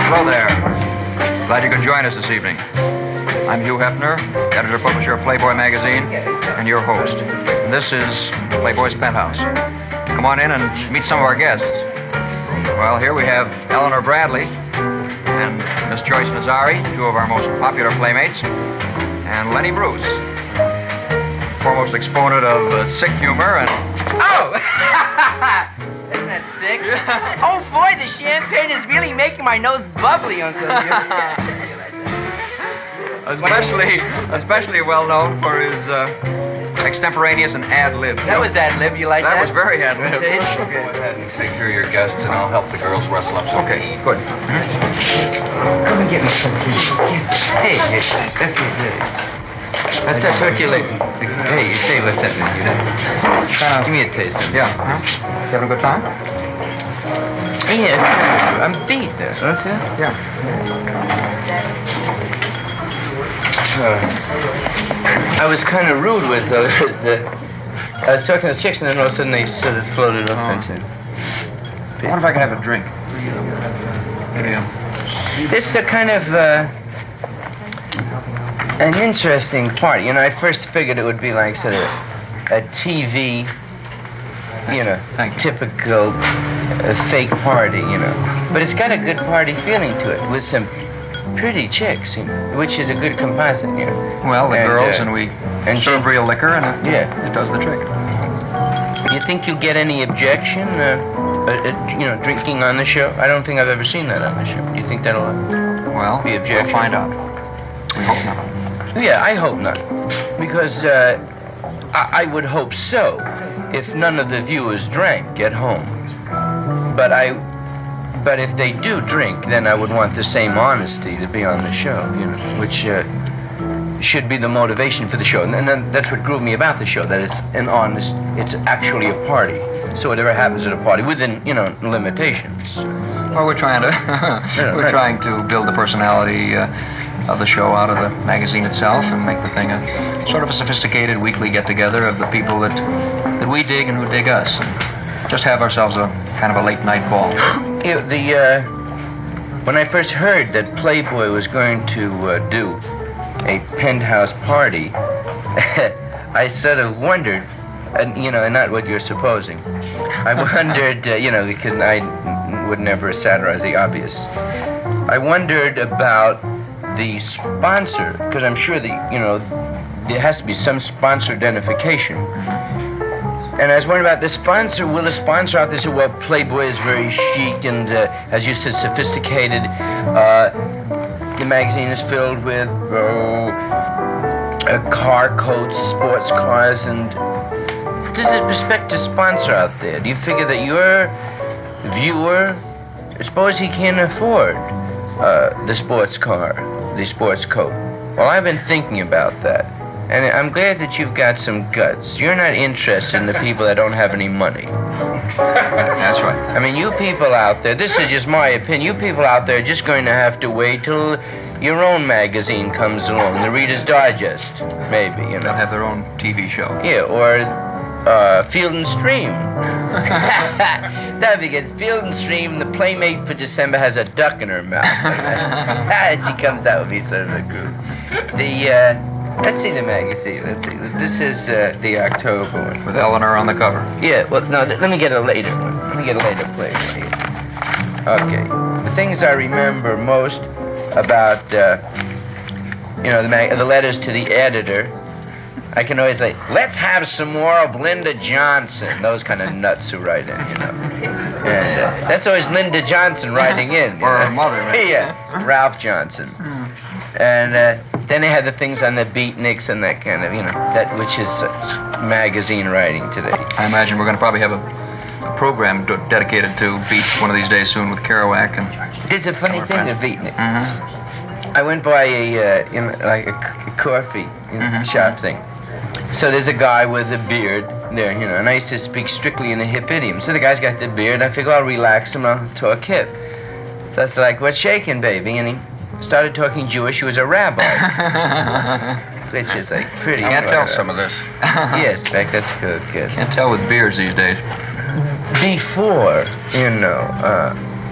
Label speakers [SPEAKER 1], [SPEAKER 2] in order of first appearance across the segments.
[SPEAKER 1] Hello there. Glad you could join us this evening. I'm Hugh Hefner, editor-publisher of Playboy magazine, and your host. And this is Playboy's Penthouse. Come on in and meet some of our guests. Well, here we have Eleanor Bradley and Miss Joyce Nazari, two of our most popular playmates, and Lenny Bruce, foremost exponent of sick humor and...
[SPEAKER 2] Oh! Isn't that sick? Oh boy, the champagne is really making my nose bubbly, Uncle Hugh.
[SPEAKER 1] Especially well known for his extemporaneous and ad-lib jokes.
[SPEAKER 2] That was ad-lib, you like that?
[SPEAKER 1] That was very ad-lib.
[SPEAKER 3] Go ahead and take care of your guests, and I'll help the girls rustle up some.
[SPEAKER 1] Okay, good.
[SPEAKER 2] Come and get me some, please. Hey, that's circulating. Hey, say what's happening, you know. Give me a taste.
[SPEAKER 1] Yeah. Huh? You having a good time?
[SPEAKER 2] Yeah, it's good. I'm beat there. That's it?
[SPEAKER 1] Yeah.
[SPEAKER 2] I was kind of rude with those. I was talking to the chicks, and then all of a sudden they sort of floated up into.
[SPEAKER 1] I wonder if I can have a drink. Yeah.
[SPEAKER 2] It's a kind of an interesting party. You know, I first figured it would be like sort of a TV, you know, typical fake party, you know. But it's got a good party feeling to it with some pretty chicks, you know, which is a good composite, you know.
[SPEAKER 1] Well, the girls, and we serve real liquor, and it does the trick.
[SPEAKER 2] Do you think you'll get any objection, you know, drinking on the show? I don't think I've ever seen that on the show. Do you think that'll be objection?
[SPEAKER 1] We'll find out. We hope not.
[SPEAKER 2] Yeah, I hope not. Because I would hope so if none of the viewers drank at home. But if they do drink, then I would want the same honesty to be on the show, you know, which should be the motivation for the show. And then that's what grew me about the show, that it's it's actually a party. So whatever happens at a party, within, you know, limitations.
[SPEAKER 1] Well, we're trying to trying to build the personality of the show out of the magazine itself and make the thing a sort of a sophisticated weekly get-together of the people that we dig and who dig us. And just have ourselves a kind of a late-night ball.
[SPEAKER 2] Yeah, when I first heard that Playboy was going to do a Penthouse party, I sort of wondered, you know, and not what you're supposing. I wondered, you know, because I would never satirize the obvious. I wondered about the sponsor, because I'm sure that, you know, there has to be some sponsor identification. And I was wondering about the sponsor. Will the sponsor out there say, well, Playboy is very chic and, as you said, sophisticated. The magazine is filled with car coats, sports cars, and does the prospective sponsor out there? Do you figure that your viewer, suppose he can't afford the sports car, the sports coat? Well, I've been thinking about that. And I'm glad that you've got some guts. You're not interested in the people that don't have any money.
[SPEAKER 1] That's right.
[SPEAKER 2] I mean, you people out there, this is just my opinion, you people out there are just going to have to wait till your own magazine comes along, the Reader's Digest, maybe, you know.
[SPEAKER 1] They'll have their own TV show.
[SPEAKER 2] Yeah, or Field and Stream. That'd be good. Field and Stream, the playmate for December has a duck in her mouth. And she comes out with me sort of a group. Let's see the magazine. Let's see. This is the October one.
[SPEAKER 1] With Eleanor on the cover.
[SPEAKER 2] Yeah, well, no, let me get a later one. Let me get a later Playboy here. Okay. The things I remember most about, you know, the letters to the editor, I can always say, let's have some more of Linda Johnson. Those kind of nuts who write in, you know. And that's always Linda Johnson writing in.
[SPEAKER 1] Or her mother, right?
[SPEAKER 2] Yeah, Ralph Johnson. And then they had the things on the beatniks and that kind of, you know, that which is magazine writing today.
[SPEAKER 1] I imagine we're going to probably have a program dedicated to beat one of these days soon with Kerouac and...
[SPEAKER 2] There's a funny thing, the beatnik.
[SPEAKER 1] Mm-hmm.
[SPEAKER 2] I went by a, you know, like a coffee shop thing. So there's a guy with a beard there, you know, and I used to speak strictly in the hip idiom. So the guy's got the beard, I figure I'll relax him, I'll talk hip. So that's like, what's shaking, baby? And he started talking Jewish. He was a rabbi. which is like pretty.
[SPEAKER 3] Can't
[SPEAKER 2] far
[SPEAKER 3] tell
[SPEAKER 2] out.
[SPEAKER 3] some of this.
[SPEAKER 2] Yes, Beck, that's good.
[SPEAKER 1] Can't tell with beards these days.
[SPEAKER 2] Before,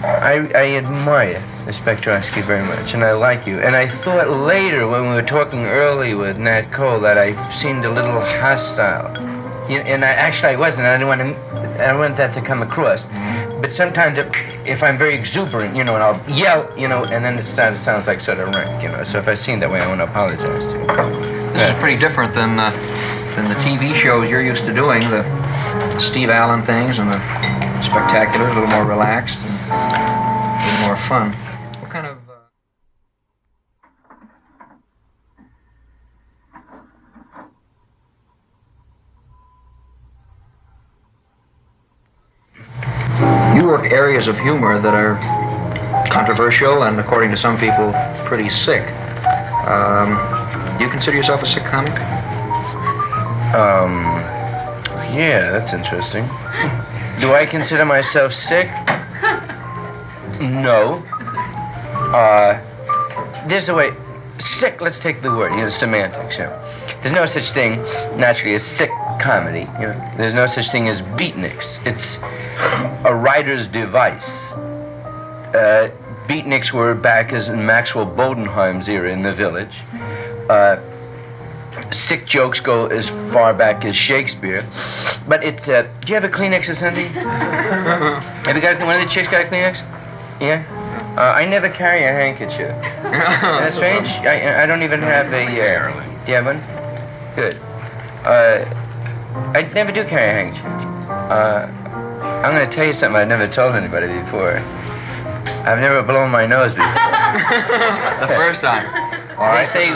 [SPEAKER 2] I admire the Spectrosky very much, and I like you. And I thought later, when we were talking early with Nat Cole, that I seemed a little hostile. And I wasn't. I don't want that to come across. But sometimes, if I'm very exuberant, and I'll yell, and then it sounds like sort of rank, So if I seem that way, I want to apologize to you.
[SPEAKER 1] This is pretty different than the TV shows you're used to doing, the Steve Allen things and the Spectaculars, a little more relaxed and a little more fun. What kind of... You work areas of humor that are controversial and, according to some people, pretty sick. Do you consider yourself a sick comic?
[SPEAKER 2] Yeah, that's interesting. Do I consider myself sick? No. There's a way. Sick, let's take the word, semantics, There's no such thing, naturally, as sick comedy, There's no such thing as beatniks. It's a writer's device. Beatniks were back as in Maxwell Bodenheim's era in the Village. Sick jokes go as far back as Shakespeare. But it's, do you have a Kleenex or something? Have you got one of the chicks got a Kleenex? Yeah? I never carry a handkerchief. That's strange. I don't even have a, do you have one? Good. I never do carry a handkerchief. I'm going to tell you something I've never told anybody before. I've never blown my nose before.
[SPEAKER 1] The first time. All right,
[SPEAKER 2] say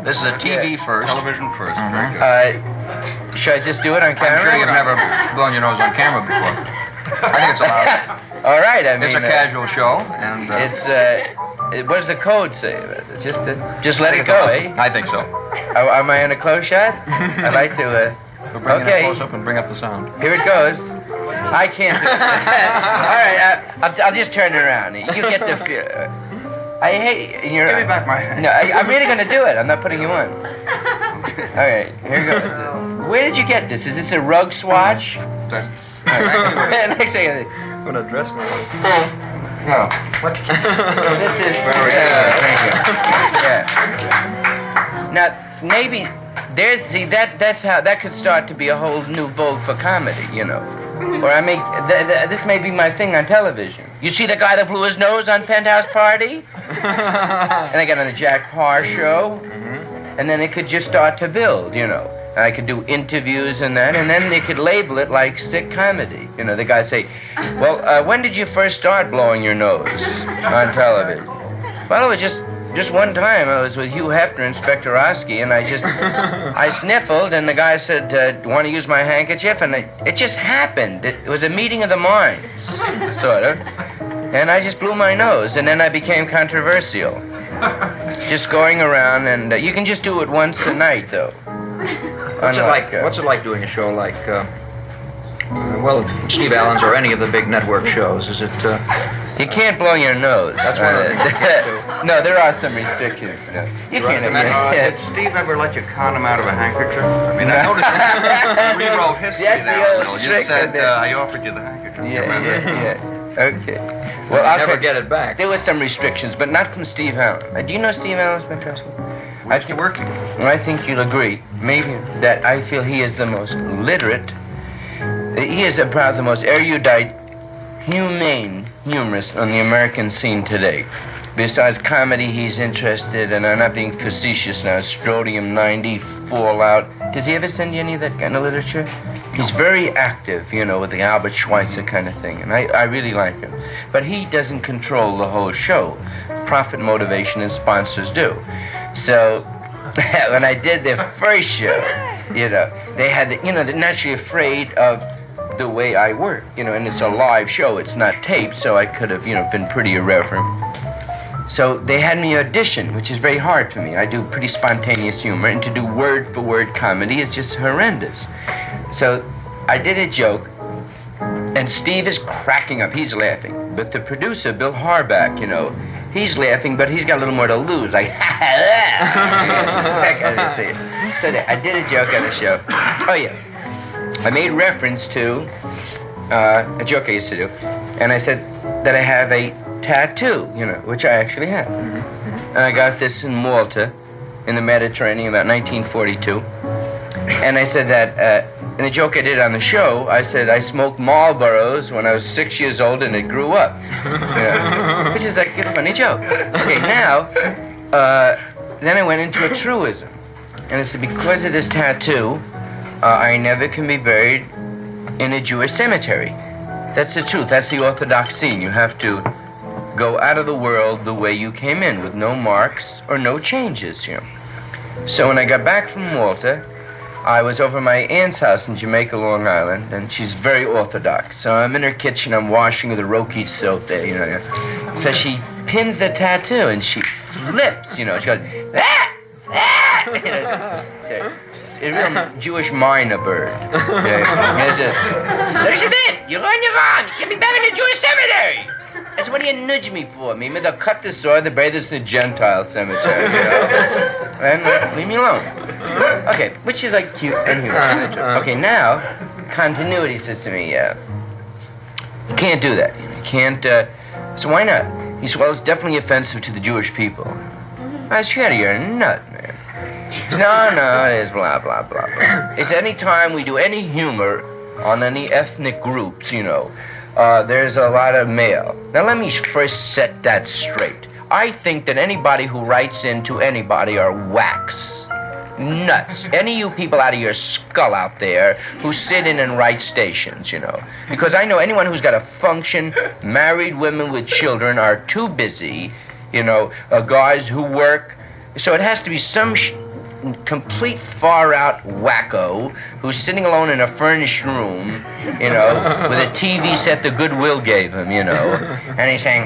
[SPEAKER 1] this is a TV first.
[SPEAKER 3] Television first.
[SPEAKER 2] Should I just do it on camera?
[SPEAKER 1] I'm sure you've never blown your nose on camera before. I think it's allowed.
[SPEAKER 2] All right, I mean...
[SPEAKER 1] It's a casual show, and...
[SPEAKER 2] what does the code say about it? Just let it go, eh?
[SPEAKER 1] I think so.
[SPEAKER 2] Am I in a close shot? I'd like to,
[SPEAKER 1] We'll bring it close up and bring up the sound.
[SPEAKER 2] Here it goes. I can't do it. All right, I'll just turn it around. You get the feel. I hate...
[SPEAKER 3] Give me back my hand.
[SPEAKER 2] No, I'm really going to do it. I'm not putting you on. All right, here goes. Where did you get this? Is this a rug swatch? Next thing,
[SPEAKER 1] I'm going to dress my...
[SPEAKER 2] no. This is... thank you. Yeah. Now, maybe... that's how... That could start to be a whole new vogue for comedy, Or this may be my thing on television. You see the guy that blew his nose on Penthouse Party? And I got on the Jack Parr show. And then it could just start to build, And I could do interviews and that, and then they could label it like sick comedy. The guy say, well, when did you first start blowing your nose on television? Well, it was just one time. I was with Hugh Hefner and Spectrosky, and I sniffled, and the guy said, want to use my handkerchief? And it just happened. It was a meeting of the minds, sort of. And I just blew my nose, and then I became controversial. Just going around, and you can just do it once a night, though.
[SPEAKER 1] What's it like doing a show like, Steve Allen's or any of the big network shows? Is it...
[SPEAKER 2] You can't blow your nose.
[SPEAKER 1] That's one of them.
[SPEAKER 2] No, there are some restrictions. You can't.
[SPEAKER 3] Did Steve ever let you con him out of a handkerchief? I mean, I noticed you rewrote history
[SPEAKER 2] That's
[SPEAKER 3] there
[SPEAKER 2] the
[SPEAKER 3] a
[SPEAKER 2] old
[SPEAKER 3] little. You
[SPEAKER 2] trick,
[SPEAKER 3] said,
[SPEAKER 2] isn't it?
[SPEAKER 3] I offered you the handkerchief. You remember?
[SPEAKER 2] Yeah. Okay.
[SPEAKER 1] Well, I'll never get it back.
[SPEAKER 2] There were some restrictions, but not from Steve Allen. Do you know Steve Allen, Spectrosky?
[SPEAKER 3] We used to work together.
[SPEAKER 2] I think you'll agree, maybe, that I feel he is the most literate. He is about the most erudite, humane humorist on the American scene today. Besides comedy, he's interested, and I'm not being facetious now, Strodium 90, Fallout. Does he ever send you any of that kind of literature? He's very active, with the Albert Schweitzer kind of thing, and I really like him. But he doesn't control the whole show. Profit motivation and sponsors do. So when I did their first show, they had, they're naturally afraid of the way I work, and it's a live show, it's not taped, so I could have, been pretty irreverent. So they had me audition, which is very hard for me. I do pretty spontaneous humor, and to do word-for-word comedy is just horrendous. So I did a joke, and Steve is cracking up, he's laughing. But the producer, Bill Harback, He's laughing, but he's got a little more to lose. Like, that kind of thing. So I did a joke on the show. Oh, yeah. I made reference to a joke I used to do, and I said that I have a tattoo, which I actually have. And I got this in Malta, in the Mediterranean, about 1942. And I said that, in the joke I did on the show, I said I smoked Marlboros when I was 6 years old and it grew up. Which is like a funny joke. Okay, now, then I went into a truism. And I said, because of this tattoo, I never can be buried in a Jewish cemetery. That's the truth. That's the Orthodox scene. You have to go out of the world the way you came in, with no marks or no changes, So when I got back from Malta, I was over at my aunt's house in Jamaica, Long Island, and she's very Orthodox. So I'm in her kitchen, I'm washing with a Roki soap there, So she pins the tattoo and she flips, She goes, ah! Ah! So it's a real Jewish minor bird. So she did. You're on your arm. You can't be buried in a Jewish cemetery. I said, what do you nudge me for? Me, they'll cut the sword, they'll bury this in a Gentile cemetery, And leave me alone. Okay, which is like cute and humorous. Okay, now, continuity says to me, you can't do that. You can't, so why not? He said, well, it's definitely offensive to the Jewish people. I said, you're a nut, man. He said, no, it is blah, blah, blah, blah. He said, any time we do any humor on any ethnic groups, there's a lot of male. Now, let me first set that straight. I think that anybody who writes into anybody are whacks. Nuts. Any of you people out of your skull out there who sit in and write stations, Because I know anyone who's got a function, married women with children are too busy, guys who work. So it has to be some complete far-out wacko who's sitting alone in a furnished room, with a TV set the Goodwill gave him, and he's saying,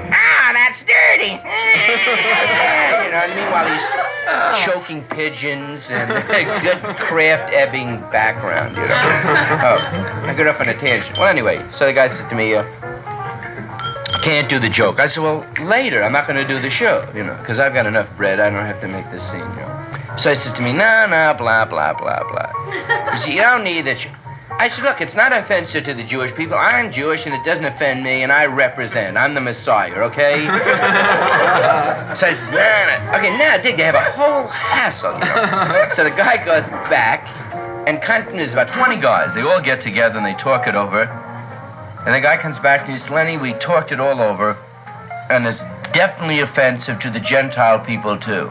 [SPEAKER 2] that's dirty. You know what I mean? While he's choking pigeons and a good Kraft Ebbing background, Oh, I got off on a tangent. Well, anyway, so the guy said to me, can't do the joke. I said, well, later, I'm not going to do the show, because I've got enough bread, I don't have to make this scene, So he says to me, no, blah, blah, blah, blah. He said, you don't need that. I said, look, it's not offensive to the Jewish people. I'm Jewish, and it doesn't offend me, and I represent. I'm the Messiah, okay? So I said, no. Okay, now, they have a whole hassle, So the guy goes back, and there's about 20 guys. They all get together, and they talk it over. And the guy comes back, and he says, Lenny, we talked it all over, and it's definitely offensive to the Gentile people, too.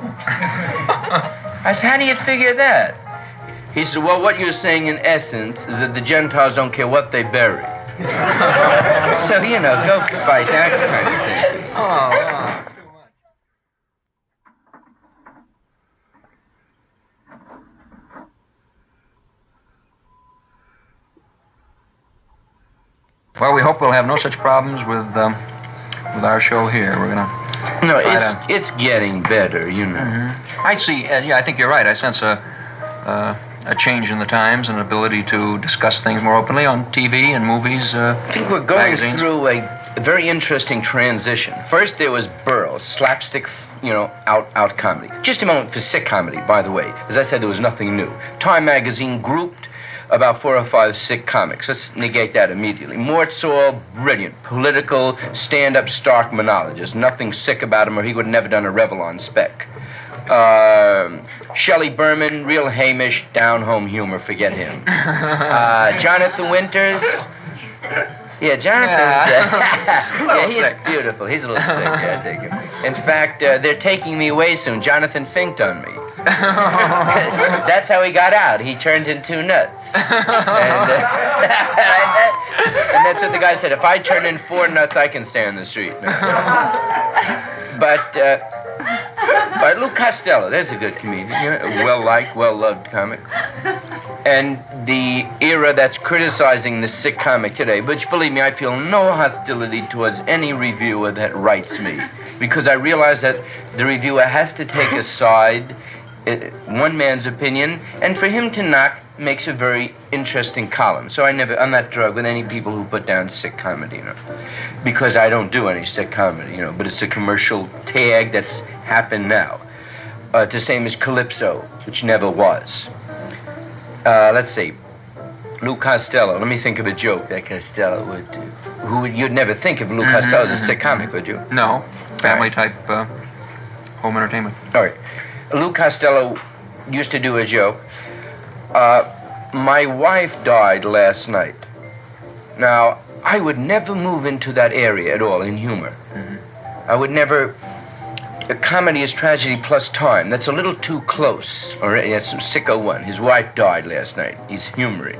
[SPEAKER 2] I said, how do you figure that? He said, well, what you're saying in essence is that the Gentiles don't care what they bury. So, go fight, that kind of thing. Oh.
[SPEAKER 1] Well, we hope we'll have no such problems with our show here. We're gonna.
[SPEAKER 2] No, it's getting better,
[SPEAKER 1] I see. Yeah, I think you're right. I sense a change in the times and ability to discuss things more openly on TV and movies.
[SPEAKER 2] I think we're going
[SPEAKER 1] magazines.
[SPEAKER 2] through a very interesting transition. First, there was Burl, slapstick, out comedy. Just a moment for sick comedy, by the way. As I said, there was nothing new. Time magazine grouped about 4 or 5 sick comics. Let's negate that immediately. Mortzall, brilliant, political, stand-up, stark monologist. Nothing sick about him, or he would have never done a Revlon spec. Shelley Berman, real Hamish, down-home humor, forget him. Jonathan Winters. Yeah, Jonathan's... yeah, he's beautiful. He's a little sick, I dig him. In fact, they're taking me away soon. Jonathan finked on me. That's how he got out. He turned into nuts. And that's what the guy said. If I turn in 4 nuts, I can stay on the street. But Lou Costello, there's a good comedian. Well-liked, well-loved comic. And the era that's criticizing the sick comic today, which, believe me, I feel no hostility towards any reviewer that writes me, because I realize that the reviewer has to take a side one man's opinion, and for him to knock makes a very interesting column. So I'm not drugged with any people who put down sick comedy, because I don't do any sick comedy, but it's a commercial tag that's happened now. The same as Calypso, which never was. Let's see. Lou Costello. Let me think of a joke that Costello would do. You'd never think of Lou Costello as a sick comic, would you?
[SPEAKER 1] No. Family type home entertainment.
[SPEAKER 2] All right. Lou Costello used to do a joke. My wife died last night. Now, I would never move into that area at all in humor. Mm-hmm. I would never... Comedy is tragedy plus time. That's a little too close. All right, that's sicko one. His wife died last night. He's humoring.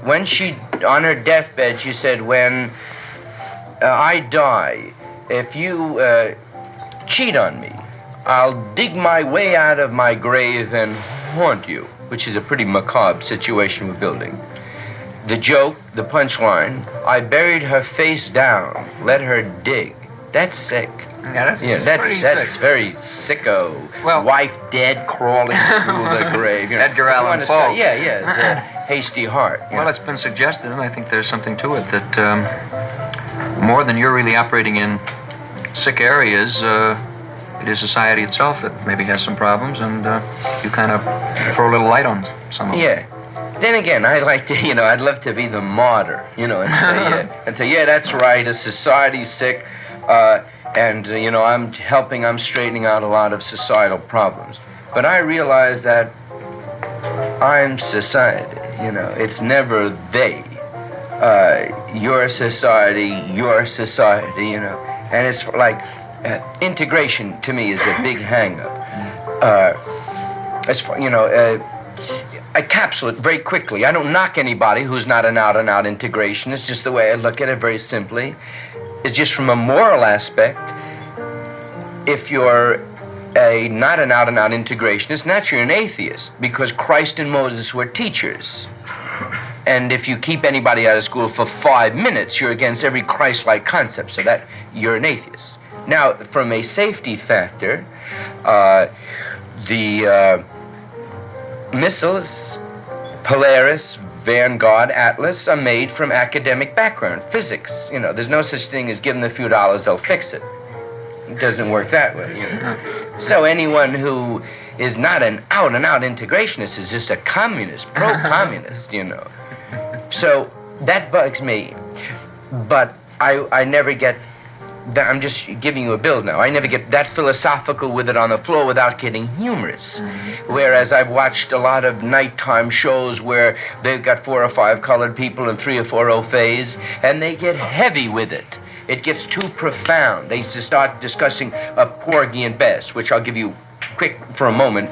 [SPEAKER 2] When she, on her deathbed, she said, when I die, if you cheat on me, I'll dig my way out of my grave and haunt you, which is a pretty macabre situation we're building. The joke, the punchline, I buried her face down, let her dig. That's sick.
[SPEAKER 1] Yeah,
[SPEAKER 2] that's very sicko.
[SPEAKER 1] Well,
[SPEAKER 2] wife dead, crawling through the grave.
[SPEAKER 1] Edgar Allan Poe.
[SPEAKER 2] The hasty heart.
[SPEAKER 1] Well, it's been suggested, and I think there's something to it, that more than you're really operating in sick areas, it is society itself that maybe has some problems, and you kind of throw a little light on some of them.
[SPEAKER 2] Yeah. Then again, I'd like to, I'd love to be the martyr, and say, yeah, that's right, a society's sick, and, I'm straightening out a lot of societal problems. But I realize that I'm society, it's never they. Your society, and it's like integration to me is a big hang-up. I capsule it very quickly. I don't knock anybody who's not an out-and-out integration. It's just the way I look at it very simply. It's just from a moral aspect. If you're not an out-and-out integrationist, not you're an atheist, because Christ and Moses were teachers. And if you keep anybody out of school for 5 minutes, you're against every Christ-like concept, so that you're an atheist. Now, from a safety factor, the missiles, Polaris, Vanguard, Atlas, are made from academic background, physics. There's no such thing as give them a few dollars, they'll fix it. It doesn't work that way. So anyone who is not an out-and-out integrationist is just a communist, pro-communist, So that bugs me. But I never get that. I'm just giving you a bill now. I never get that philosophical with it on the floor without getting humorous. Mm-hmm. Whereas I've watched a lot of nighttime shows where they've got 4 or 5 colored people and 3 or 4 au faits, and they get heavy with it. It gets too profound. They used to start discussing Porgy and Bess, which I'll give you quick for a moment.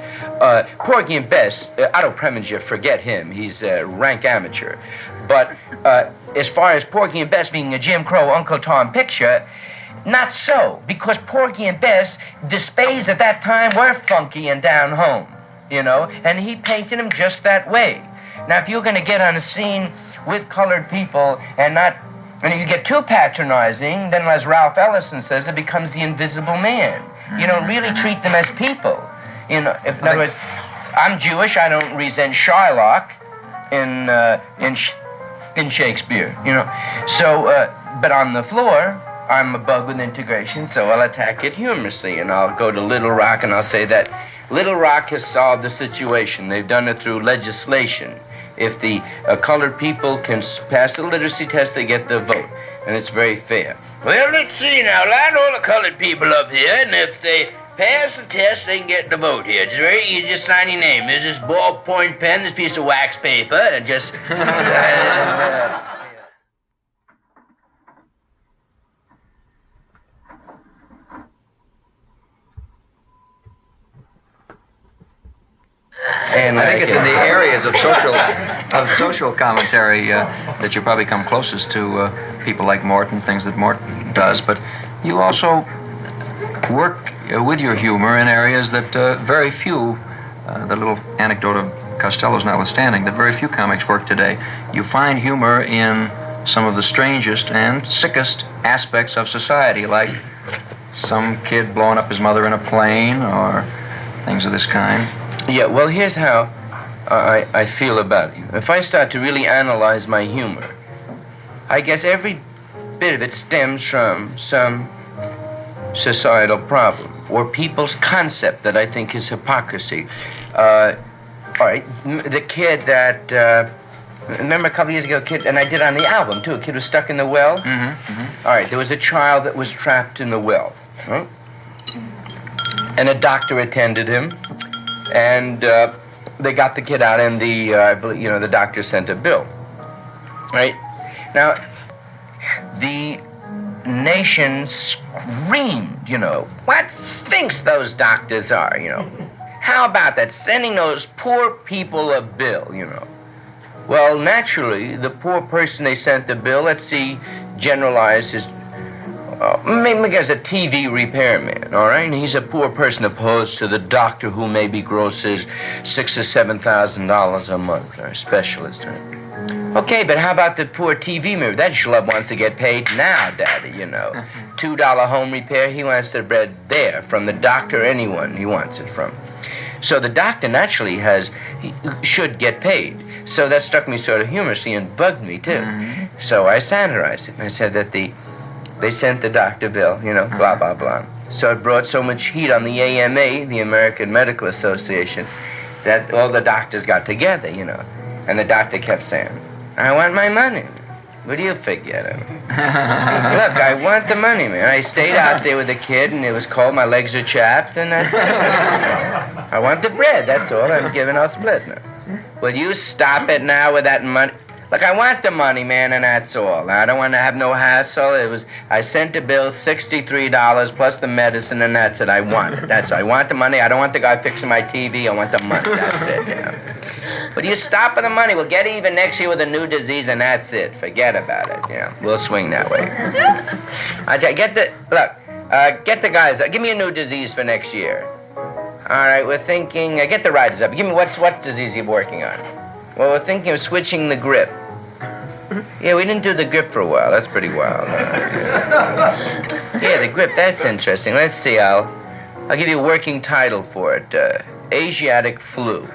[SPEAKER 2] Porgy and Bess, Otto Preminger, forget him. He's a rank amateur. But as far as Porgy and Bess being a Jim Crow Uncle Tom picture, not so, because Porgy and Bess, the spades at that time were funky and down home, and he painted them just that way. Now, if you're going to get on a scene with colored people and you get too patronizing, then as Ralph Ellison says, it becomes the invisible man. You don't really treat them as people. In other words, I'm Jewish, I don't resent Shylock in Shakespeare, So, but on the floor, I'm a bug with integration, so I'll attack it humorously, and I'll go to Little Rock and I'll say that Little Rock has solved the situation. They've done it through legislation. If the colored people can pass the literacy test, they get the vote, and it's very fair. Well, let's see now. Line all the colored people up here, and if they pass the test, they can get the vote here. It's very easy. Just sign your name. There's this ballpoint pen, this piece of wax paper, and just sign it.
[SPEAKER 1] And I think it's in the areas of social commentary that you probably come closest to people like Morton, things that Morton does. But you also work with your humor in areas that very few, the little anecdote of Costello's notwithstanding, that very few comics work today. You find humor in some of the strangest and sickest aspects of society, like some kid blowing up his mother in a plane, or things of this kind.
[SPEAKER 2] Yeah, well, here's how I feel about you. If I start to really analyze my humor, I guess every bit of it stems from some societal problem or people's concept that I think is hypocrisy. All right, the kid that, remember a couple years ago, a kid, and I did on the album too, a kid was stuck in the well? All right, there was a child that was trapped in the well. Right? And a doctor attended him, and they got the kid out, and the doctor sent a bill. Right? Now, the nation screamed, what thinks those doctors are, How about that, sending those poor people a bill, Well, naturally, the poor person they sent the bill, let's see, generalize his, maybe as a TV repairman, all right? And he's a poor person opposed to the doctor who maybe grosses $6,000 or $7,000 a month, or a specialist, right? Okay, but how about the poor TV mirror? That schlub wants to get paid now, Daddy, $2 home repair, he wants the bread there from the doctor, anyone he wants it from. So the doctor naturally should get paid. So that struck me sort of humorously and bugged me, too. So I satirized it, and I said that they sent the doctor bill, blah, blah, blah. So it brought so much heat on the AMA, the American Medical Association, that all the doctors got together, And the doctor kept saying, I want my money. What do you figure? Look, I want the money, man. I stayed out there with the kid, and it was cold. My legs are chapped, and that's it. I want the bread, that's all. I'm giving, I'll split now. Will you stop it now with that money? Look, I want the money, man, and that's all. I don't want to have no hassle. I sent the bill, $63 plus the medicine, and that's it. I want it. That's it. I want the money. I don't want the guy fixing my TV. I want the money. That's it, But you stop with the money. We'll get even next year with a new disease, and that's it. Forget about it. We'll swing that way. Get the guys. Give me a new disease for next year. All right, we're thinking. Get the writers up. Give me what disease you're working on. Well, we're thinking of switching the grip. Yeah, we didn't do the grip for a while. That's pretty wild. Yeah, the grip. That's interesting. Let's see. I'll give you a working title for it. Asiatic flu.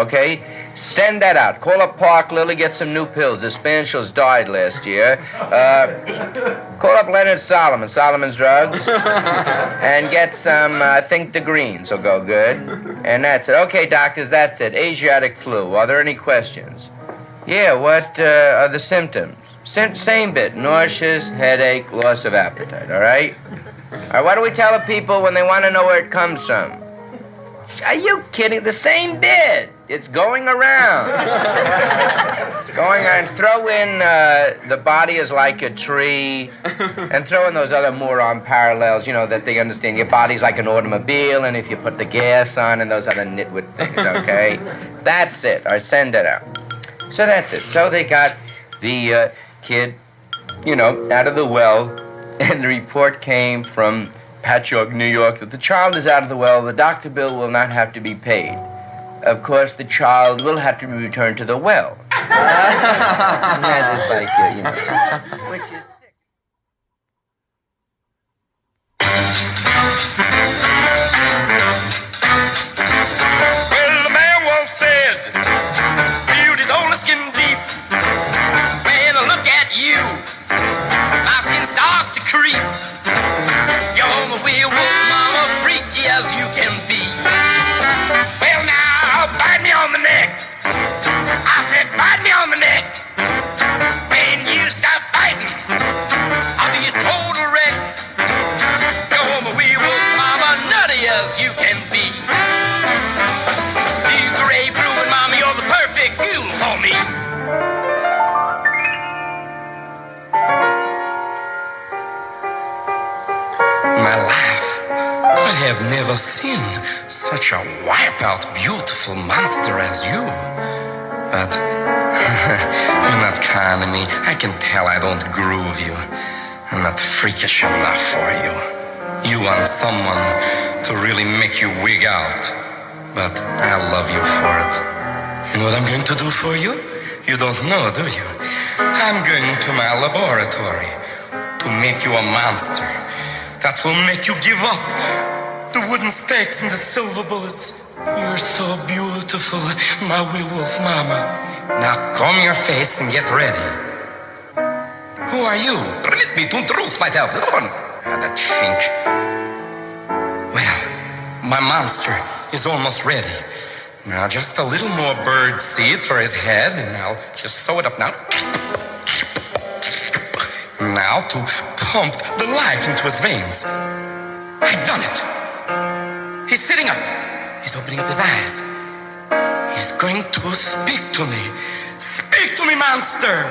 [SPEAKER 2] Okay? Send that out. Call up Park Lily, get some new pills. The Spaniels died last year. Call up Leonard Solomon, Solomon's Drugs, and get some, I think the greens will go good. And that's it. Okay, doctors, that's it. Asiatic flu. Are there any questions? Yeah, what are the symptoms? Same bit. Nauseous, headache, loss of appetite, all right? All right, what do we tell the people when they want to know where it comes from? Are you kidding? The same bit. It's going around. It's going on. Throw in the body is like a tree, and throw in those other moron parallels, that they understand. Your body's like an automobile, and if you put the gas on, and those other nitwit things, okay? That's it. Or send it out. So that's it. So they got the kid, out of the well, and the report came from Patchogue, New York, that the child is out of the well. The doctor bill will not have to be paid. Of course, the child will have to be returned to the well. That is like, which is sick.
[SPEAKER 4] Well, the werewolf said, beauty's only skin deep. When I look at you, my skin starts to creep. You're my werewolf mama, freaky as you can be. Well, now, bite me on the neck. I said, bite me on the neck. When you stop biting, I'll be a total wreck. You're my werewolf mama, nutty as you can be. You gray brewing mama, you're the perfect ghoul for me. My life, I have never seen such a wipe-out beautiful monster as you. But you're not kind to me. I can tell I don't groove you. I'm not freakish enough for you. You want someone to really make you wig out. But I love you for it. You know what I'm going to do for you? You don't know, do you? I'm going to my laboratory to make you a monster that will make you give up the wooden stakes and the silver bullets. You're so beautiful, my werewolf mama. Now comb your face and get ready. Who are you? Permit me to introduce myself. That fink. Well, my monster is almost ready. Now just a little more bird seed for his head, and I'll just sew it up now. Now to pump the life into his veins. I've done it. He's sitting up. He's opening up his eyes. He's going to speak to me. Speak to me, monster.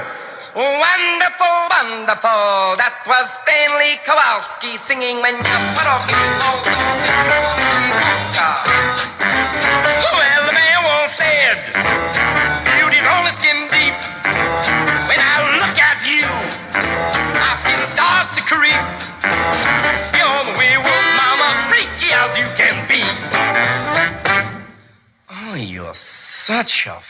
[SPEAKER 4] Wonderful, wonderful. That was Stanley Kowalski singing when you put off your coat. Well, the werewolf said, beauty's only skin deep. When I look at you, my skin starts to creep. You're the werewolf mama, freaky as you can be. Oh, you're such a